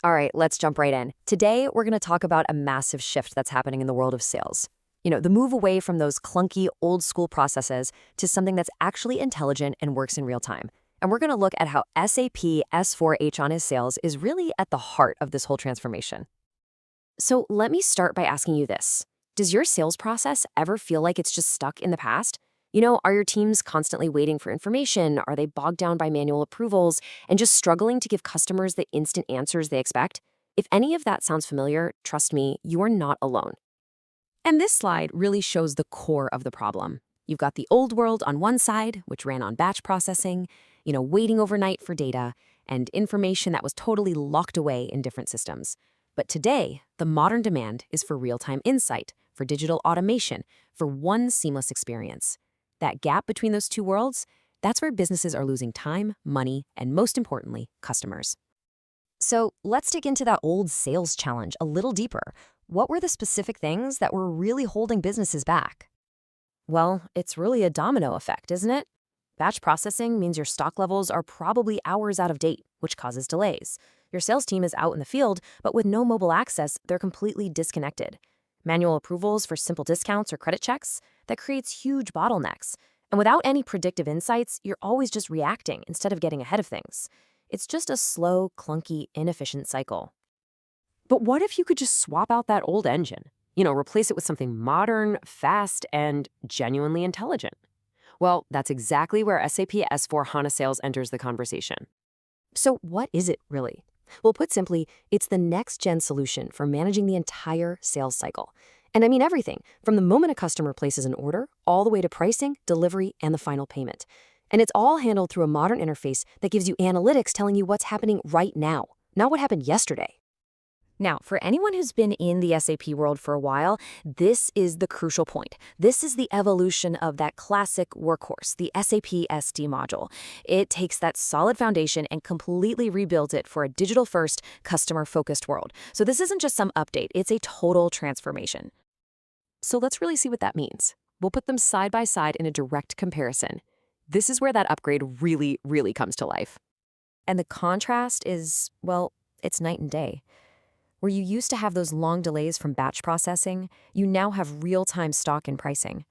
All right, let's jump right in. Today, we're going to talk about a massive shift that's happening in the world of sales. The move away from those clunky, old school processes to something that's actually intelligent and works in real time. And we're going to look at how SAP S4 HANA sales is really at the heart of this whole transformation. So let me start by asking you this. Does your sales process ever feel like it's just stuck in the past? Are your teams constantly waiting for information? Are they bogged down by manual approvals and just struggling to give customers the instant answers they expect? If any of that sounds familiar, trust me, you are not alone. And this slide really shows the core of the problem. You've got the old world on one side, which ran on batch processing, waiting overnight for data, and information that was totally locked away in different systems. But today, the modern demand is for real-time insight, for digital automation, for one seamless experience. That gap between those two worlds, that's where businesses are losing time, money, and most importantly, customers. So let's dig into that old sales challenge a little deeper. What were the specific things that were really holding businesses back? Well, it's really a domino effect, isn't it? Batch processing means your stock levels are probably hours out of date, which causes delays. Your sales team is out in the field, but with no mobile access, they're completely disconnected. Manual approvals for simple discounts or credit checks, that creates huge bottlenecks. And without any predictive insights, you're always just reacting instead of getting ahead of things. It's just a slow, clunky, inefficient cycle. But what if you could just swap out that old engine? Replace it with something modern, fast, and genuinely intelligent. Well, that's exactly where SAP S4 HANA sales enters the conversation. So what is it really? Well, put simply, it's the next-gen solution for managing the entire sales cycle. And I mean everything, from the moment a customer places an order, all the way to pricing, delivery, and the final payment. And it's all handled through a modern interface that gives you analytics telling you what's happening right now, not what happened yesterday. Now, for anyone who's been in the SAP world for a while, this is the crucial point. This is the evolution of that classic workhorse, the SAP SD module. It takes that solid foundation and completely rebuilds it for a digital-first, customer-focused world. So this isn't just some update, it's a total transformation. So let's really see what that means. We'll put them side by side in a direct comparison. This is where that upgrade really, really comes to life. And the contrast is, well, it's night and day. Where you used to have those long delays from batch processing, you now have real-time stock and pricing.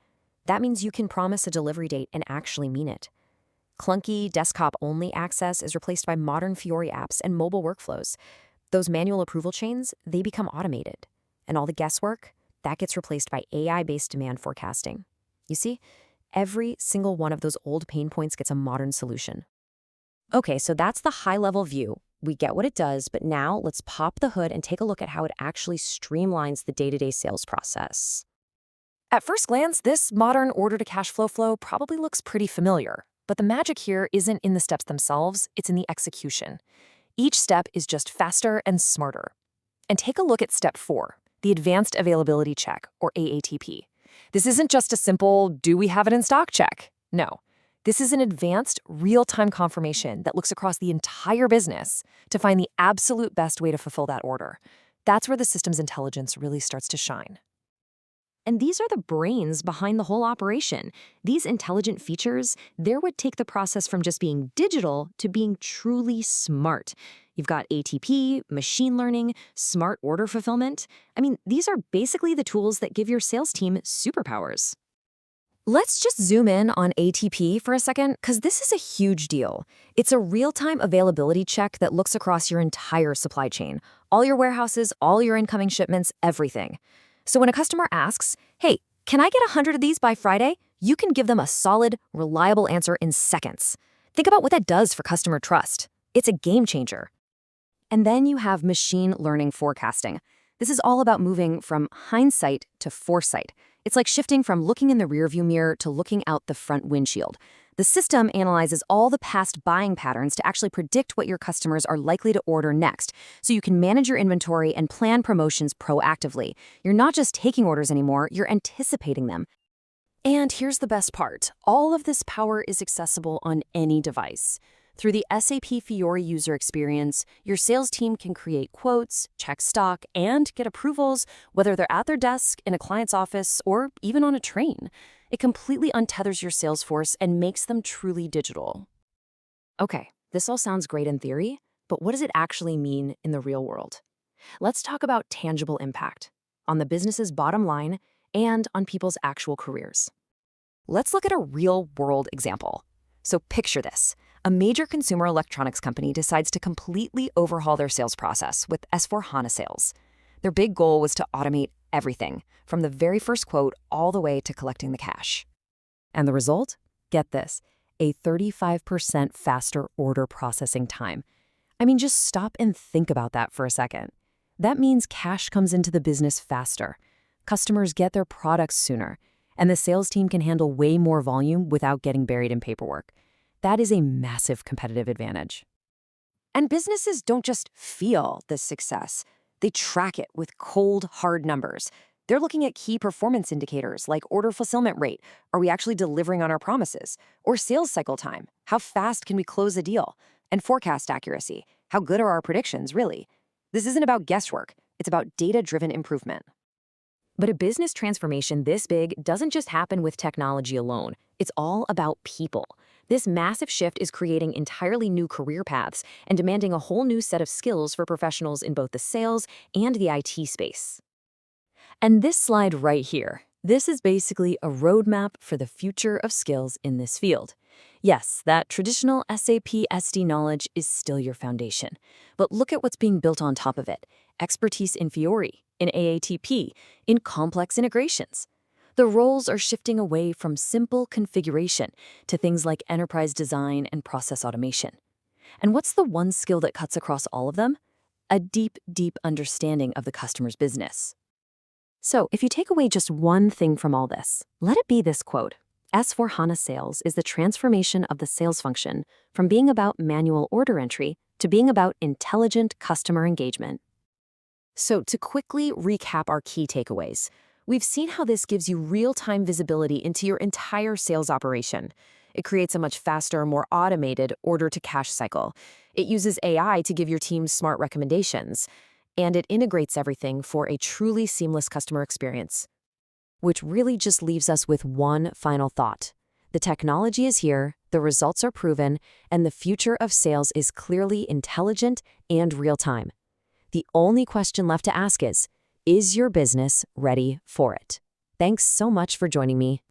That means you can promise a delivery date and actually mean it. Clunky, desktop-only access is replaced by modern Fiori apps and mobile workflows. Those manual approval chains, they become automated. And all the guesswork, that gets replaced by AI-based demand forecasting. You see, every single one of those old pain points gets a modern solution. Okay, so that's the high-level view. We get what it does, but now let's pop the hood and take a look at how it actually streamlines the day-to-day sales process. At first glance, this modern order-to-cash flow probably looks pretty familiar, but the magic here isn't in the steps themselves, it's in the execution. Each step is just faster and smarter. And take a look at step 4, the Advanced Availability Check, or AATP. This isn't just a simple, do we have it in stock check? No. This is an advanced, real-time confirmation that looks across the entire business to find the absolute best way to fulfill that order. That's where the system's intelligence really starts to shine. And these are the brains behind the whole operation. These intelligent features, they're what take the process from just being digital to being truly smart. You've got ATP, machine learning, smart order fulfillment. I mean, these are basically the tools that give your sales team superpowers. Let's just zoom in on ATP for a second, because this is a huge deal. It's a real-time availability check that looks across your entire supply chain, all your warehouses, all your incoming shipments, everything. So when a customer asks, hey, can I get 100 of these by Friday? You can give them a solid, reliable answer in seconds. Think about what that does for customer trust. It's a game changer. And then you have machine learning forecasting. This is all about moving from hindsight to foresight. It's like shifting from looking in the rearview mirror to looking out the front windshield. The system analyzes all the past buying patterns to actually predict what your customers are likely to order next, so you can manage your inventory and plan promotions proactively. You're not just taking orders anymore, you're anticipating them. And here's the best part. All of this power is accessible on any device. Through the SAP Fiori user experience, your sales team can create quotes, check stock, and get approvals, whether they're at their desk, in a client's office, or even on a train. It completely untethers your sales force and makes them truly digital. Okay, this all sounds great in theory, But what does it actually mean in the real world? Let's talk about tangible impact on the business's bottom line and on people's actual careers. Let's look at a real-world example. So picture this. A major consumer electronics company decides to completely overhaul their sales process with S/4HANA sales. Their big goal was to automate everything, from the very first quote all the way to collecting the cash. And the result? Get this, a 35% faster order processing time. I mean, just stop and think about that for a second. That means cash comes into the business faster, customers get their products sooner, and the sales team can handle way more volume without getting buried in paperwork. That is a massive competitive advantage. And businesses don't just feel this success. They track it with cold, hard numbers. They're looking at key performance indicators like order fulfillment rate. Are we actually delivering on our promises? Or sales cycle time. How fast can we close a deal? And forecast accuracy. How good are our predictions, really? This isn't about guesswork. It's about data-driven improvement. But a business transformation this big doesn't just happen with technology alone. It's all about people. This massive shift is creating entirely new career paths and demanding a whole new set of skills for professionals in both the sales and the IT space. And this slide right here, this is basically a roadmap for the future of skills in this field. Yes, that traditional SAP SD knowledge is still your foundation. But look at what's being built on top of it. Expertise in Fiori, in AATP, in complex integrations. The roles are shifting away from simple configuration to things like enterprise design and process automation. And what's the one skill that cuts across all of them? A deep, deep understanding of the customer's business. So, if you take away just one thing from all this, let it be this quote. S/4HANA Sales is the transformation of the sales function from being about manual order entry to being about intelligent customer engagement. So, to quickly recap our key takeaways, we've seen how this gives you real-time visibility into your entire sales operation. It creates a much faster, more automated order-to-cash cycle. It uses AI to give your team smart recommendations. And it integrates everything for a truly seamless customer experience. Which really just leaves us with one final thought. The technology is here, the results are proven, and the future of sales is clearly intelligent and real-time. The only question left to ask is your business ready for it? Thanks so much for joining me.